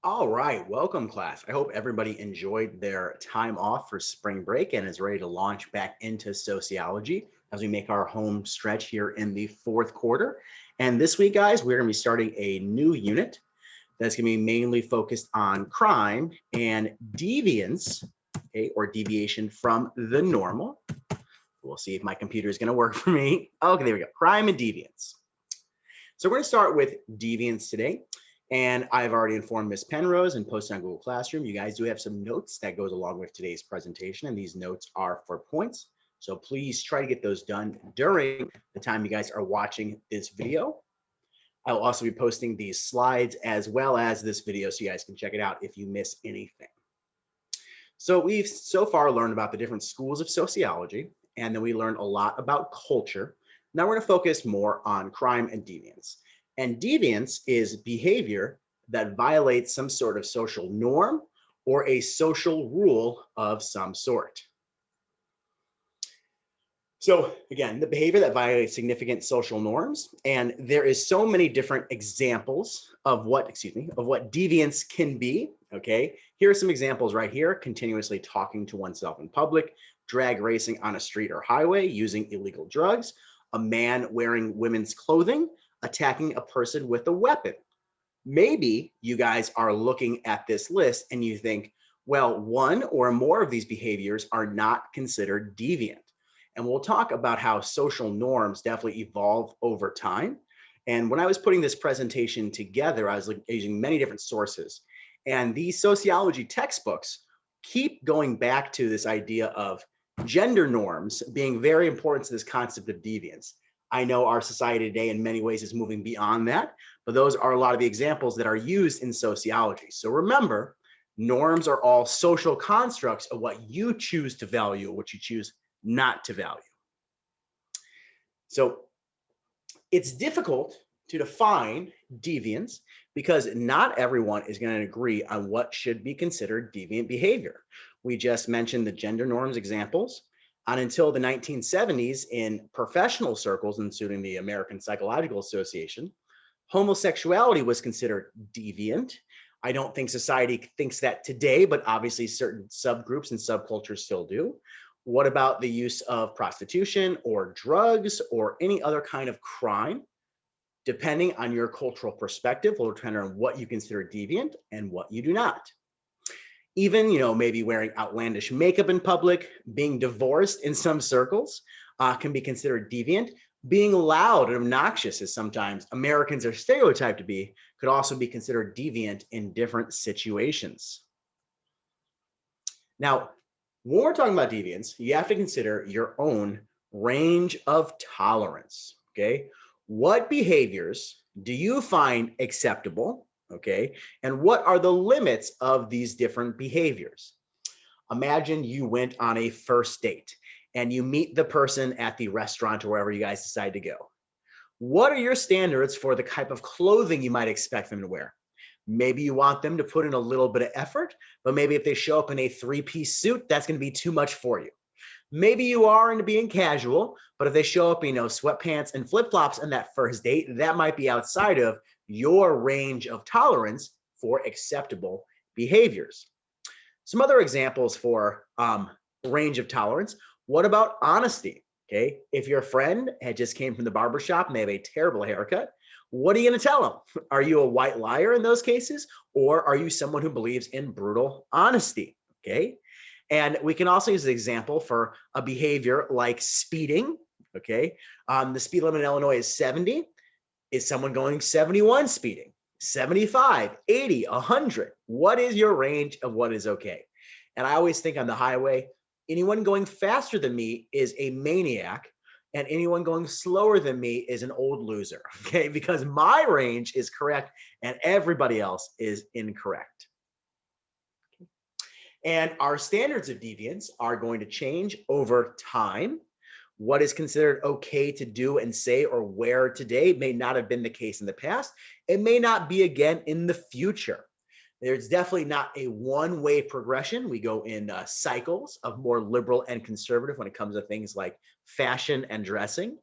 All right, welcome class. I hope everybody enjoyed their time off for spring break and is ready to launch back into sociology as we make our home stretch here in the fourth quarter. And this week, guys, we're going to be starting a new unit that's going to be mainly focused on crime and deviance, okay, or deviation from the normal. We'll see if my computer is going to work for me. Okay, there we go. Crime and deviance. So we're going to start with deviance today. And I've already informed Miss Penrose and posted on Google Classroom. You guys do have some notes that goes along with today's presentation, and these notes are for points. So please try to get those done during the time you guys are watching this video. I will also be posting these slides as well as this video so you guys can check it out if you miss anything. So we've so far learned about the different schools of sociology, and then we learned a lot about culture. Now we're going to focus more on crime and deviance. And deviance is behavior that violates some sort of social norm or a social rule of some sort. So again, the behavior that violates significant social norms, and there is so many different examples of what deviance can be. Okay, here are some examples right here: continuously talking to oneself in public, drag racing on a street or highway, using illegal drugs, a man wearing women's clothing, attacking a person with a weapon. Maybe you guys are looking at this list and you think, well, one or more of these behaviors are not considered deviant. And we'll talk about how social norms definitely evolve over time. And when I was putting this presentation together, I was using many different sources. And these sociology textbooks keep going back to this idea of gender norms being very important to this concept of deviance. I know our society today in many ways is moving beyond that, but those are a lot of the examples that are used in sociology. So remember, norms are all social constructs of what you choose to value, what you choose not to value. So it's difficult to define deviance because not everyone is going to agree on what should be considered deviant behavior. We just mentioned the gender norms examples. And until the 1970s, in professional circles, including the American Psychological Association, homosexuality was considered deviant. I don't think society thinks that today, but obviously certain subgroups and subcultures still do. What about the use of prostitution or drugs or any other kind of crime? Depending on your cultural perspective, will depend on what you consider deviant and what you do not. Even, maybe wearing outlandish makeup in public, being divorced in some circles can be considered deviant. Being loud and obnoxious, as sometimes Americans are stereotyped to be, could also be considered deviant in different situations. Now, when we're talking about deviance, you have to consider your own range of tolerance, okay? What behaviors do you find acceptable, okay? And what are the limits of these different behaviors? Imagine you went on a first date and you meet the person at the restaurant or wherever you guys decide to go. What are your standards for the type of clothing you might expect them to wear? Maybe you want them to put in a little bit of effort, but maybe if they show up in a three-piece suit, that's going to be too much for you. Maybe you are into being casual, but if they show up, sweatpants and flip-flops on that first date, that might be outside of your range of tolerance for acceptable behaviors. Some other examples for range of tolerance. What about honesty? Okay, if your friend had just came from the barbershop and they have a terrible haircut, what are you going to tell them? Are you a white liar in those cases, or are you someone who believes in brutal honesty? Okay, and we can also use an example for a behavior like speeding. Okay, the speed limit in Illinois is 70. Is someone going 71 speeding? 75, 80, 100? What is your range of what is okay? And I always think on the highway, anyone going faster than me is a maniac, and anyone going slower than me is an old loser, okay? Because my range is correct and everybody else is incorrect. And our standards of deviance are going to change over time. What is considered okay to do and say or wear today may not have been the case in the past. It may not be again in the future. There's definitely not a one-way progression. We go in cycles of more liberal and conservative when it comes to things like fashion and dressing.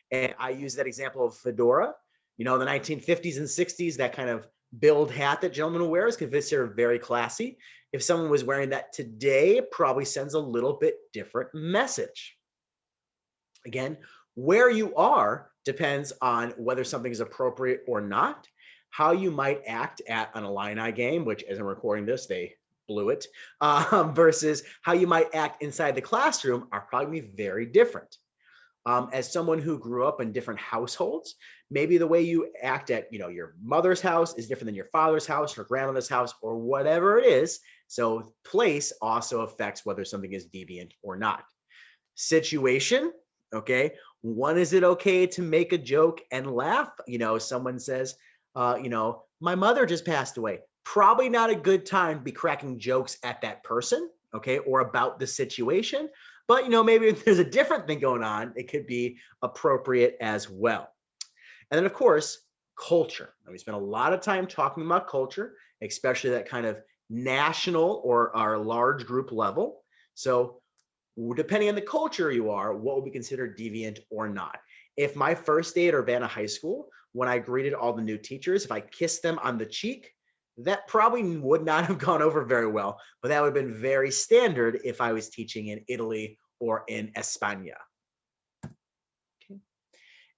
And I use that example of fedora. The 1950s and 60s, that kind of Billed hat that gentleman wears can consider very classy. If someone was wearing that today, it probably sends a little bit different message. Again, where you are depends on whether something is appropriate or not. How you might act at an Illini game, which as I'm recording this, they blew it, versus how you might act inside the classroom are probably very different. As someone who grew up in different households, maybe the way you act at, your mother's house is different than your father's house or grandmother's house or whatever it is. So place also affects whether something is deviant or not. Situation, okay? When is it okay to make a joke and laugh? Someone says, my mother just passed away. Probably not a good time to be cracking jokes at that person, okay, or about the situation. But maybe if there's a different thing going on, it could be appropriate as well. And then, of course, culture. And we spend a lot of time talking about culture, especially that kind of national or our large group level. So depending on the culture you are, what would be considered deviant or not. If my first day at Urbana High School, when I greeted all the new teachers, if I kissed them on the cheek, that probably would not have gone over very well, but that would have been very standard if I was teaching in Italy or in España. Okay.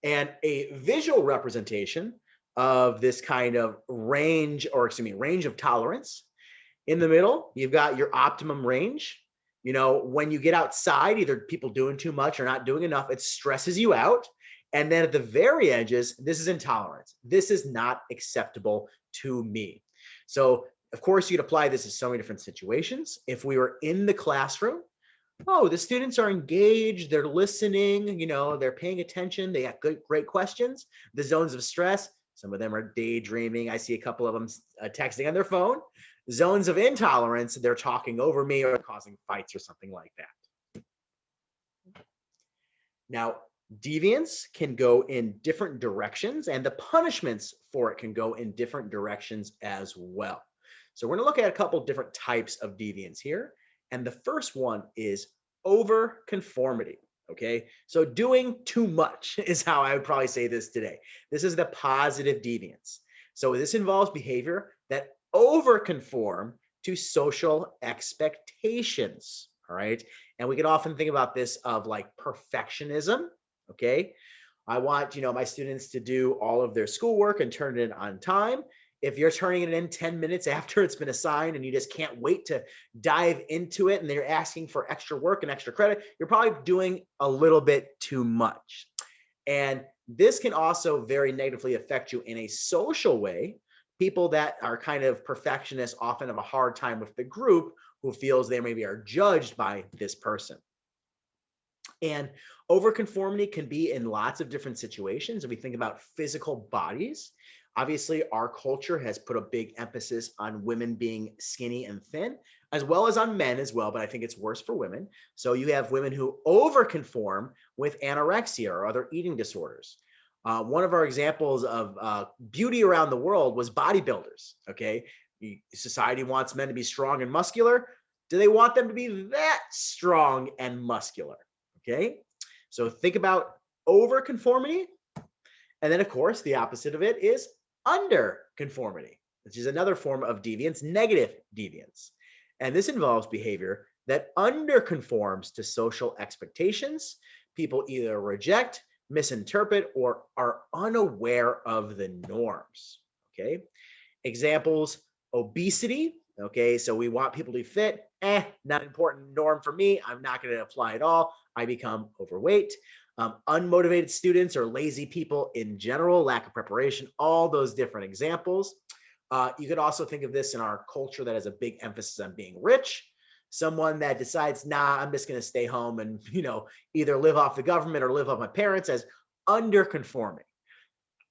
And a visual representation of this kind of range, or excuse me, range of tolerance. In the middle, you've got your optimum range. When you get outside, either people doing too much or not doing enough, it stresses you out. And then at the very edges, this is intolerance. This is not acceptable to me. So, of course, you'd apply this to so many different situations. If we were in the classroom, oh, the students are engaged, they're listening, they're paying attention, they have great questions. The zones of stress, some of them are daydreaming. I see a couple of them texting on their phone. Zones of intolerance, they're talking over me or causing fights or something like that. Now, deviance can go in different directions, and the punishments for it can go in different directions as well. So we're going to look at a couple different types of deviance here. And the first one is overconformity. Okay, so doing too much is how I would probably say this today. This is the positive deviance. So this involves behavior that overconform to social expectations. All right, and we can often think about this of like perfectionism. Okay, I want my students to do all of their schoolwork and turn it in on time. If you're turning it in 10 minutes after it's been assigned and you just can't wait to dive into it and they're asking for extra work and extra credit, you're probably doing a little bit too much. And this can also very negatively affect you in a social way. People that are kind of perfectionists often have a hard time with the group who feels they maybe are judged by this person. And overconformity can be in lots of different situations. If we think about physical bodies, obviously our culture has put a big emphasis on women being skinny and thin, as well as on men as well, but I think it's worse for women. So you have women who overconform with anorexia or other eating disorders. One of our examples of beauty around the world was bodybuilders. Okay, society wants men to be strong and muscular. Do they want them to be that strong and muscular? Okay, so think about overconformity. And then, of course, the opposite of it is underconformity, which is another form of deviance, negative deviance. And this involves behavior that underconforms to social expectations. People either reject, misinterpret, or are unaware of the norms. Okay, examples: obesity. Okay, so we want people to be fit. Not an important norm for me. I'm not going to apply at all. I become overweight. Unmotivated students or lazy people in general, lack of preparation, all those different examples. You could also think of this in our culture that has a big emphasis on being rich. Someone that decides, nah, I'm just going to stay home and, either live off the government or live off my parents, as underconforming.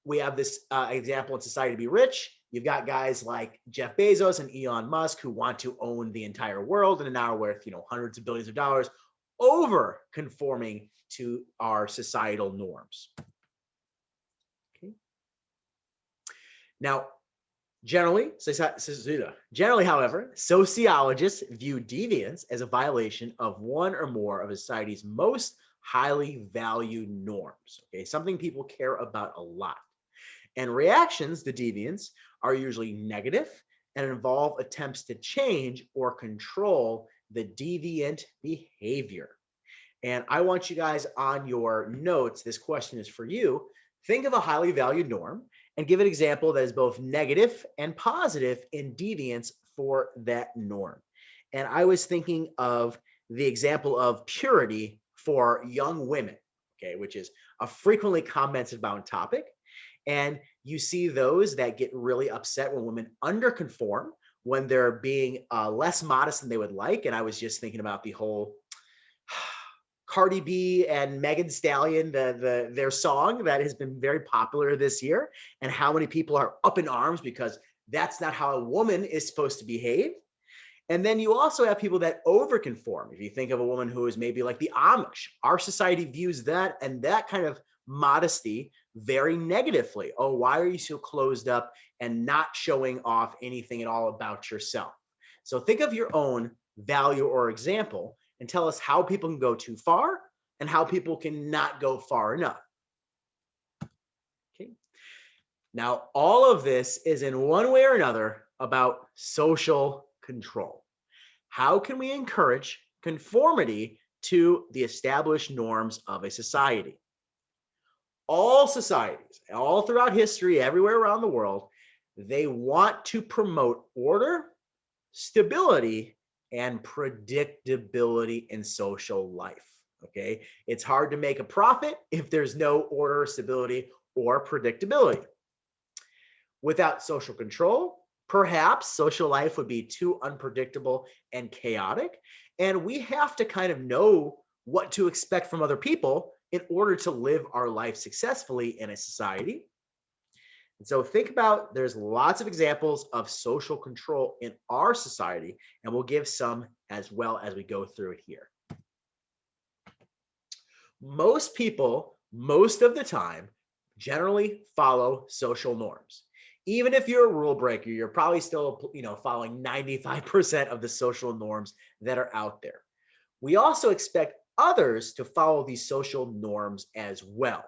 We have this example in society to be rich. You've got guys like Jeff Bezos and Elon Musk who want to own the entire world and are now worth, hundreds of billions of dollars, over conforming to our societal norms. Okay. Now, generally, however, sociologists view deviance as a violation of one or more of society's most highly valued norms. Okay, something people care about a lot. And reactions, the deviance, are usually negative and involve attempts to change or control the deviant behavior. And I want you guys on your notes, this question is for you. Think of a highly valued norm and give an example that is both negative and positive in deviance for that norm. And I was thinking of the example of purity for young women, okay, which is a frequently commented about topic. And you see those that get really upset when women underconform, when they're being less modest than they would like. And I was just thinking about the whole Cardi B and Megan Stallion, their song that has been very popular this year, and how many people are up in arms because that's not how a woman is supposed to behave. And then you also have people that overconform. If you think of a woman who is maybe like the Amish, our society views that and that kind of modesty very negatively. Oh, why are you so closed up and not showing off anything at all about yourself? So think of your own value or example and tell us how people can go too far and how people can not go far enough. Okay. Now, all of this is in one way or another about social control. How can we encourage conformity to the established norms of a society? All societies, all throughout history, everywhere around the world, they want to promote order, stability, and predictability in social life. Okay. It's hard to make a profit if there's no order, stability, or predictability. Without social control, perhaps social life would be too unpredictable and chaotic. And we have to kind of know what to expect from other people in order to live our life successfully in a society. And so think about, there's lots of examples of social control in our society, and we'll give some as well as we go through it here. Most people, most of the time, generally follow social norms. Even if you're a rule breaker, you're probably still, following 95% of the social norms that are out there. We also expect others to follow these social norms as well.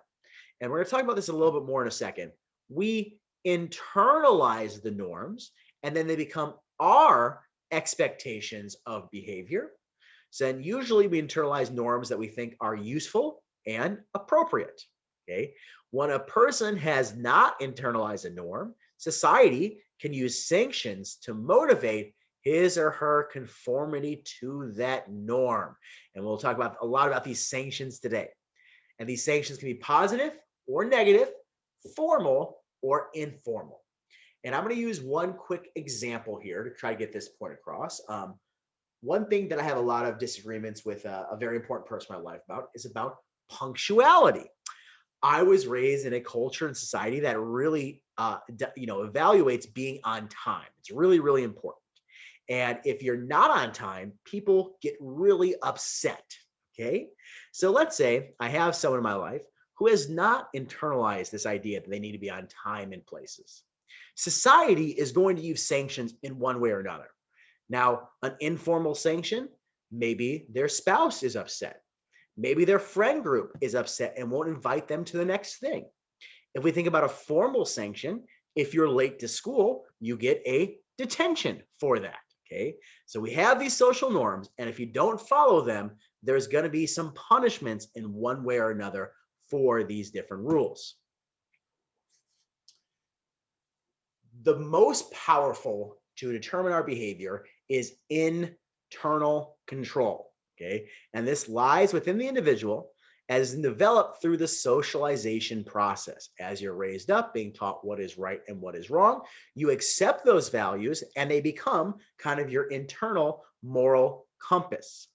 And we're going to talk about this a little bit more in a second. We internalize the norms and then they become our expectations of behavior. So then usually we internalize norms that we think are useful and appropriate. Okay. When a person has not internalized a norm, society can use sanctions to motivate his or her conformity to that norm. And we'll talk about a lot about these sanctions today. And these sanctions can be positive or negative, formal or informal. And I'm going to use one quick example here to try to get this point across. One thing that I have a lot of disagreements with a very important person in my life about is about punctuality. I was raised in a culture and society that really, evaluates being on time. It's really, really important. And if you're not on time, people get really upset. Okay. So let's say I have someone in my life who has not internalized this idea that they need to be on time in places. Society is going to use sanctions in one way or another. Now, an informal sanction, maybe their spouse is upset. Maybe their friend group is upset and won't invite them to the next thing. If we think about a formal sanction, if you're late to school, you get a detention for that. Okay. So we have these social norms, and if you don't follow them, there's going to be some punishments in one way or another for these different rules. The most powerful to determine our behavior is internal control. Okay. And this lies within the individual as developed through the socialization process. As you're raised up, being taught what is right and what is wrong, you accept those values and they become kind of your internal moral compass.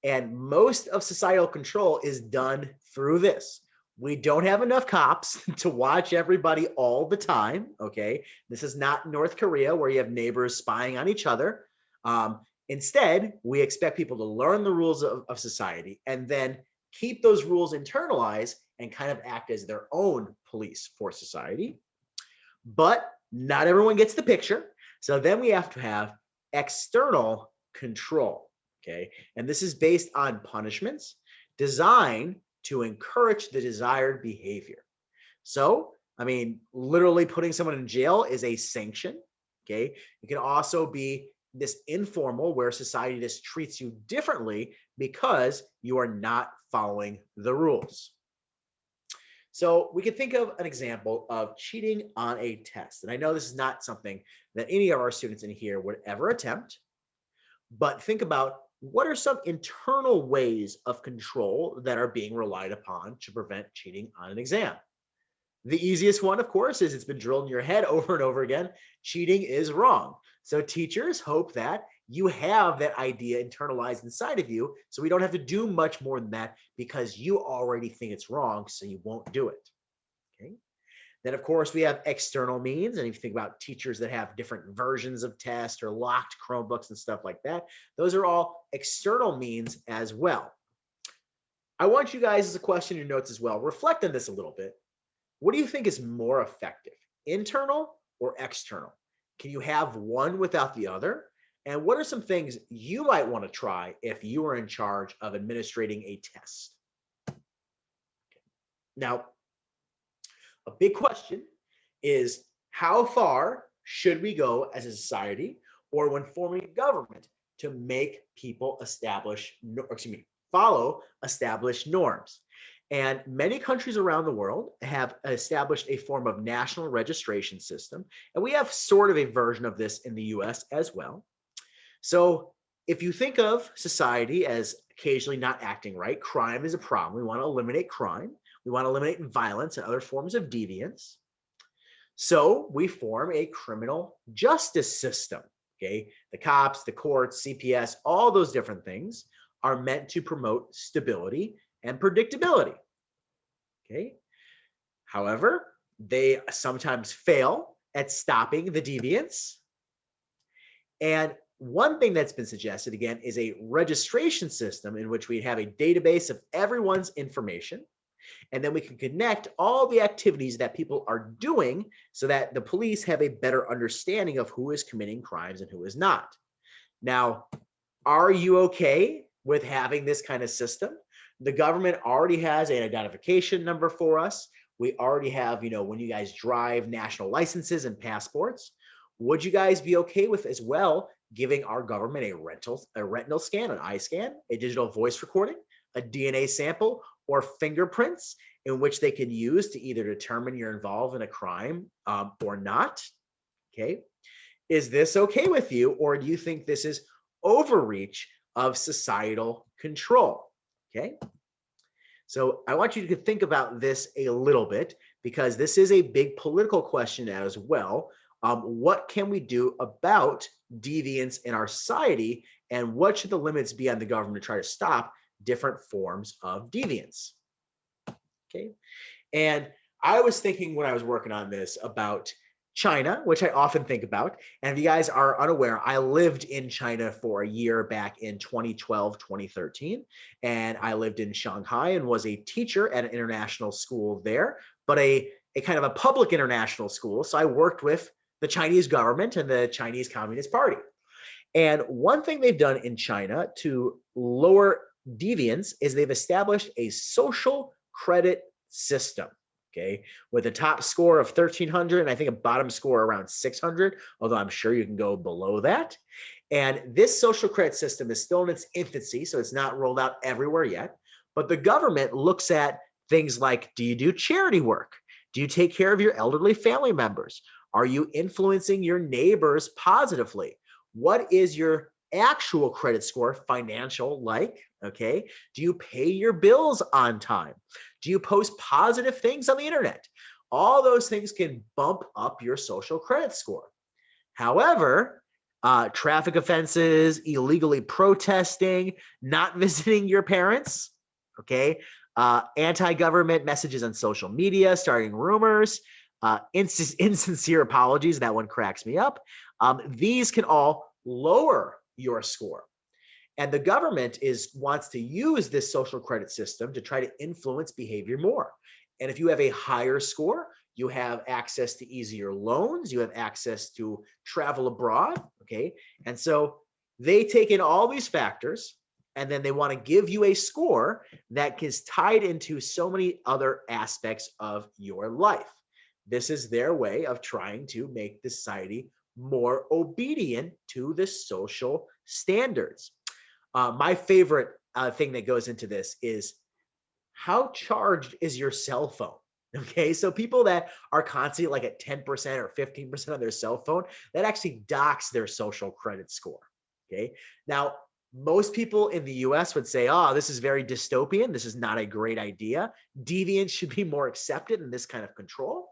And most of societal control is done through this. We don't have enough cops to watch everybody all the time. Okay. This is not North Korea where you have neighbors spying on each other. Instead, we expect people to learn the rules of society and then keep those rules internalized and kind of act as their own police for society. But not everyone gets the picture. So then we have to have external control. Okay. And this is based on punishments designed to encourage the desired behavior. So I mean, literally putting someone in jail is a sanction. Okay. It can also be this informal where society just treats you differently because you are not following the rules. So we can think of an example of cheating on a test. And I know this is not something that any of our students in here would ever attempt, but think about what are some internal ways of control that are being relied upon to prevent cheating on an exam. The easiest one, of course, is it's been drilled in your head over and over again. Cheating is wrong. So teachers hope that you have that idea internalized inside of you. So we don't have to do much more than that because you already think it's wrong. So you won't do it. Okay. Then, of course, we have external means. And if you think about teachers that have different versions of tests or locked Chromebooks and stuff like that, those are all external means as well. I want you guys, as a question in your notes as well, reflect on this a little bit. What do you think is more effective, internal or external? Can you have one without the other? And what are some things you might want to try if you are in charge of administrating a test? Now, a big question is how far should we go as a society or when forming a government to make people follow established norms? And many countries around the world have established a form of national registration system. And we have sort of a version of this in the US as well. So if you think of society as occasionally not acting right, crime is a problem. We want to eliminate crime. We want to eliminate violence and other forms of deviance. So we form a criminal justice system. Okay. The cops, the courts, CPS, all those different things are meant to promote stability and predictability. Okay. However, they sometimes fail at stopping the deviance. And one thing that's been suggested again is a registration system in which we have a database of everyone's information. And then we can connect all the activities that people are doing so that the police have a better understanding of who is committing crimes and who is not. Now, are you okay with having this kind of system? The government already has an identification number for us. We already have, when you guys drive, national licenses and passports. Would you guys be okay with as well giving our government a retinal scan, an eye scan, a digital voice recording, a DNA sample, or fingerprints in which they can use to either determine you're involved in a crime or not? Okay. Is this okay with you, or do you think this is overreach of societal control? Okay. So I want you to think about this a little bit because this is a big political question as well. What can we do about deviance in our society, and what should the limits be on the government to try to stop different forms of deviance? Okay. And I was thinking when I was working on this about China, which I often think about. And if you guys are unaware, I lived in China for a year back in 2012, 2013. And I lived in Shanghai and was a teacher at an international school there, but a kind of a public international school. So I worked with the Chinese government and the Chinese Communist Party. And one thing they've done in China to lower deviance is they've established a social credit system. Okay, with a top score of 1,300 and I think a bottom score around 600, although I'm sure you can go below that. And this social credit system is still in its infancy, so it's not rolled out everywhere yet. But the government looks at things like, do you do charity work? Do you take care of your elderly family members? Are you influencing your neighbors positively? What is your actual credit score, financial like? Okay, do you pay your bills on time? Do you post positive things on the internet? All those things can bump up your social credit score. However, traffic offenses, illegally protesting, not visiting your parents, okay, anti-government messages on social media, starting rumors, insincere apologies, that one cracks me up. These can all lower your score. And the government wants to use this social credit system to try to influence behavior more. And if you have a higher score, you have access to easier loans, you have access to travel abroad, okay? And so they take in all these factors, and then they want to give you a score that is tied into so many other aspects of your life. This is their way of trying to make the society more obedient to the social standards. My favorite thing that goes into this is how charged is your cell phone? Okay, so people that are constantly like at 10% or 15% on their cell phone, that actually docks their social credit score. Okay, now most people in the US would say, oh, this is very dystopian. This is not a great idea. Deviance should be more accepted in this kind of control.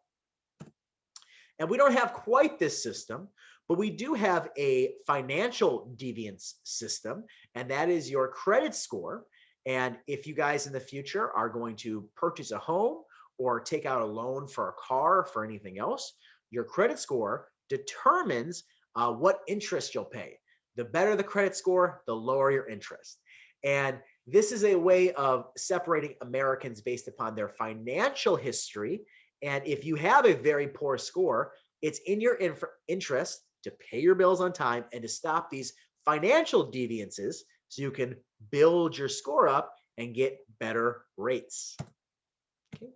And we don't have quite this system, but we do have a financial deviance system, and that is your credit score. And if you guys in the future are going to purchase a home or take out a loan for a car or for anything else, your credit score determines what interest you'll pay. The better the credit score, the lower your interest. And this is a way of separating Americans based upon their financial history. And if you have a very poor score, it's in your interest to pay your bills on time and to stop these financial deviances so you can build your score up and get better rates. Okay.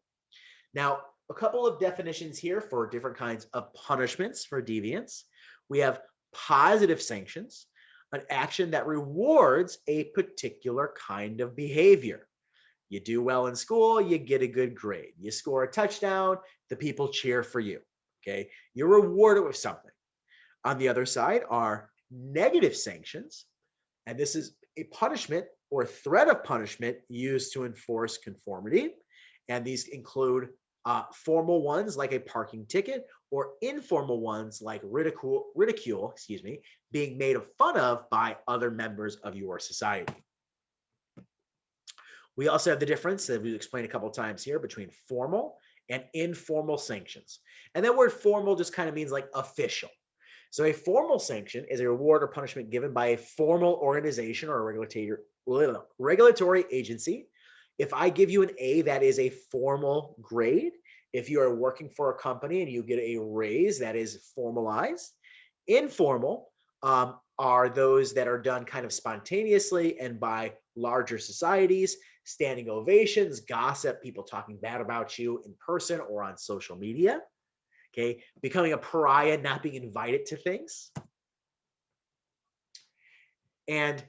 Now, a couple of definitions here for different kinds of punishments for deviance. We have positive sanctions, an action that rewards a particular kind of behavior. You do well in school, you get a good grade. You score a touchdown, the people cheer for you. Okay, you're rewarded with something. On the other side are negative sanctions, and this is a punishment or threat of punishment used to enforce conformity. And these include formal ones like a parking ticket, or informal ones like ridicule, being made fun of by other members of your society. We also have the difference that we've explained a couple of times here between formal and informal sanctions. And that word formal just kind of means like official. So a formal sanction is a reward or punishment given by a formal organization or a regulatory agency. If I give you an A, that is a formal grade. If you are working for a company and you get a raise, that is formalized. Informal are those that are done kind of spontaneously and by larger societies, standing ovations, gossip, people talking bad about you in person or on social media. Okay, becoming a pariah, not being invited to things. And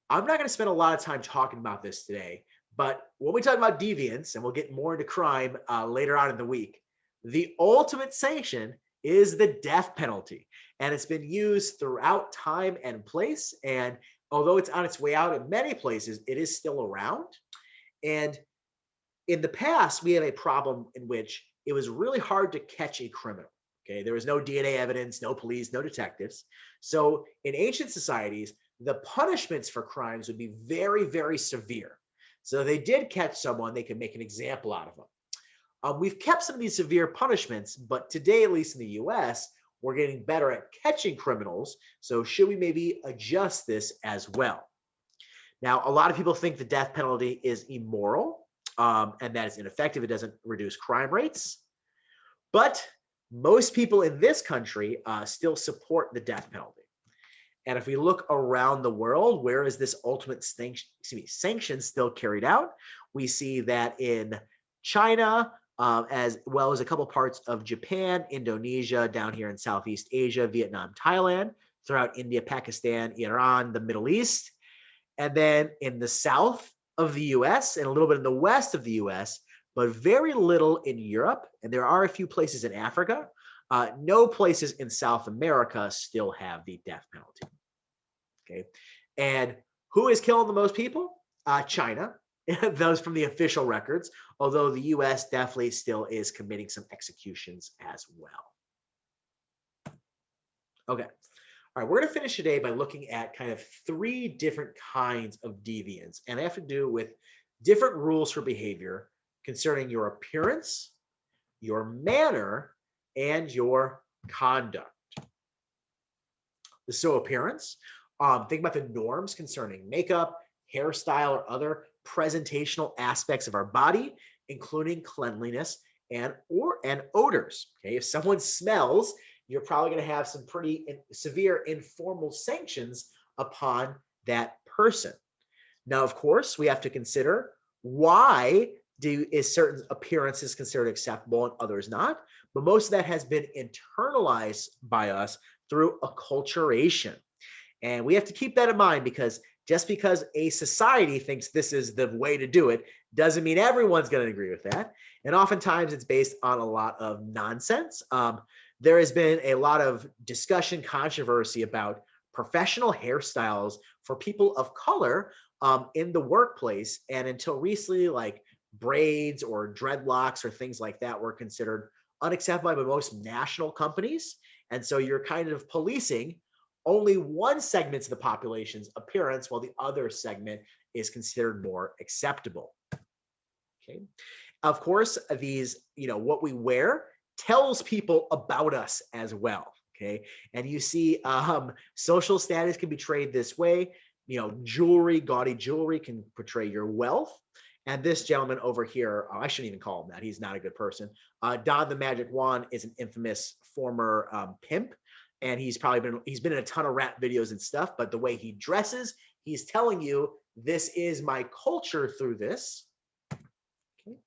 I'm not going to spend a lot of time talking about this today, but when we talk about deviance, and we'll get more into crime later on in the week, the ultimate sanction is the death penalty. And it's been used throughout time and place. And although it's on its way out in many places, it is still around. And in the past, we had a problem in which it was really hard to catch a criminal. Okay, there was no DNA evidence, no police, no detectives. So in ancient societies, the punishments for crimes would be very, very severe. So if they did catch someone, they could make an example out of them. We've kept some of these severe punishments, but today, at least in the US, we're getting better at catching criminals. So should we maybe adjust this as well? Now, a lot of people think the death penalty is immoral and that it's ineffective. It doesn't reduce crime rates. But most people in this country still support the death penalty. And if we look around the world, where is this ultimate sanction still carried out? We see that in China, as well as a couple parts of Japan, Indonesia, down here in Southeast Asia, Vietnam, Thailand, throughout India, Pakistan, Iran, the Middle East. And then in the south of the US and a little bit in the west of the US, but very little in Europe. And there are a few places in Africa. No places in South America still have the death penalty. Okay. And who is killing the most people? China. Those from the official records, although the US definitely still is committing some executions as well. Okay. All right, we're going to finish today by looking at kind of 3 different kinds of deviance, and they have to do with different rules for behavior concerning your appearance, your manner, and your conduct. So appearance, think about the norms concerning makeup, hairstyle, or other presentational aspects of our body, including cleanliness and odors. Okay, if someone smells, you're probably going to have some pretty severe informal sanctions upon that person. Now, of course, we have to consider why Is certain appearances considered acceptable and others not? But most of that has been internalized by us through acculturation. And we have to keep that in mind, because just because a society thinks this is the way to do it doesn't mean everyone's going to agree with that. And oftentimes it's based on a lot of nonsense. There has been a lot of discussion, controversy about professional hairstyles for people of color in the workplace. And until recently, like braids or dreadlocks or things like that were considered unacceptable by most national companies. And so you're kind of policing only one segment of the population's appearance, while the other segment is considered more acceptable. Okay. Of course, what we wear tells people about us as well. Okay. And you see social status can be portrayed this way. Jewelry, gaudy jewelry can portray your wealth. And this gentleman over here, I shouldn't even call him that. He's not a good person. Don the Magic Wand is an infamous former pimp, and he's been in a ton of rap videos and stuff. But the way he dresses, he's telling you, this is my culture through this. Okay.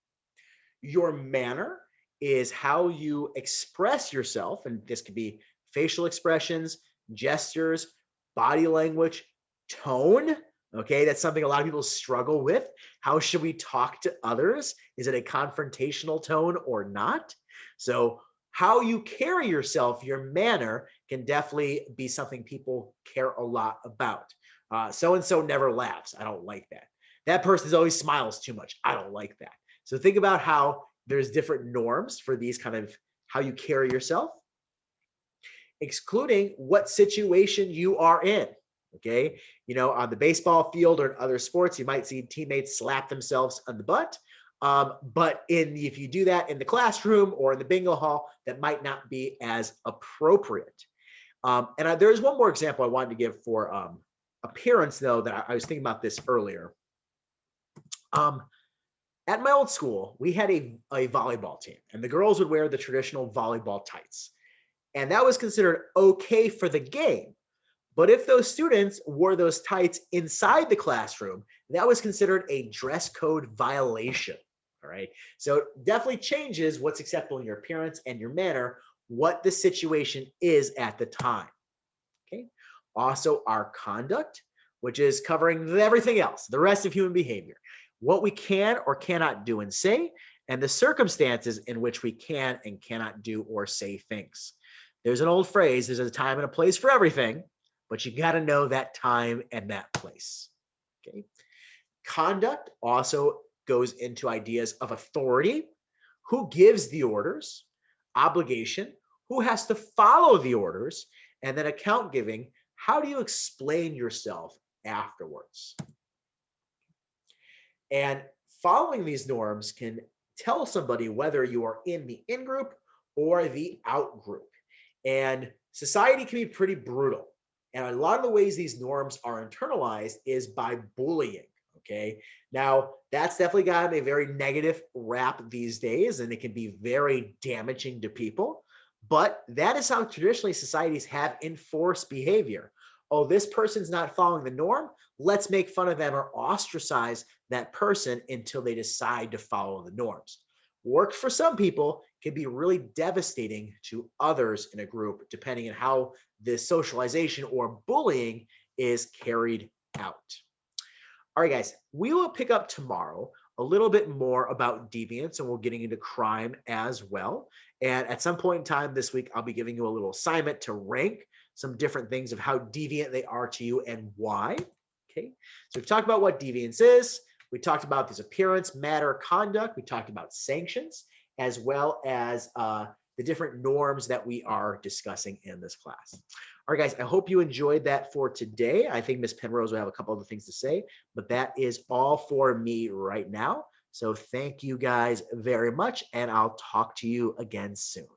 Your manner is how you express yourself, and this could be facial expressions, gestures, body language, tone. Okay, that's something a lot of people struggle with. How should we talk to others? Is it a confrontational tone or not? So how you carry yourself, your manner, can definitely be something people care a lot about. So-and-so never laughs. I don't like that. That person always smiles too much. I don't like that. So think about how there's different norms for these kind of how you carry yourself, excluding what situation you are in. Okay. On the baseball field or in other sports, you might see teammates slap themselves on the butt. But if you do that in the classroom or in the bingo hall, that might not be as appropriate. There's one more example I wanted to give for appearance, though, that I was thinking about this earlier. At my old school, we had a volleyball team, and the girls would wear the traditional volleyball tights. And that was considered okay for the game. But if those students wore those tights inside the classroom, that was considered a dress code violation. All right. So it definitely changes what's acceptable in your appearance and your manner, what the situation is at the time. Okay. Also, our conduct, which is covering everything else, the rest of human behavior, what we can or cannot do and say, and the circumstances in which we can and cannot do or say things. There's an old phrase, there's a time and a place for everything, but you got to know that time and that place. Okay. Conduct also goes into ideas of authority, who gives the orders, obligation, who has to follow the orders, and then account giving, how do you explain yourself afterwards? And following these norms can tell somebody whether you are in the in group or the out group. And society can be pretty brutal. And a lot of the ways these norms are internalized is by bullying. Okay. Now, that's definitely gotten a very negative rap these days, and it can be very damaging to people. But that is how traditionally societies have enforced behavior. Oh, this person's not following the norm. Let's make fun of them or ostracize that person until they decide to follow the norms. Worked for some people can be really devastating to others in a group, depending on how this socialization or bullying is carried out. All right, guys, we will pick up tomorrow a little bit more about deviance, and we're getting into crime as well. And at some point in time this week, I'll be giving you a little assignment to rank some different things of how deviant they are to you and why. Okay, so we've talked about what deviance is. We talked about this appearance, matter, conduct. We talked about sanctions, as well as the different norms that we are discussing in this class. All right, guys, I hope you enjoyed that for today. I think Miss Penrose will have a couple other things to say, but that is all for me right now. So thank you guys very much, and I'll talk to you again soon.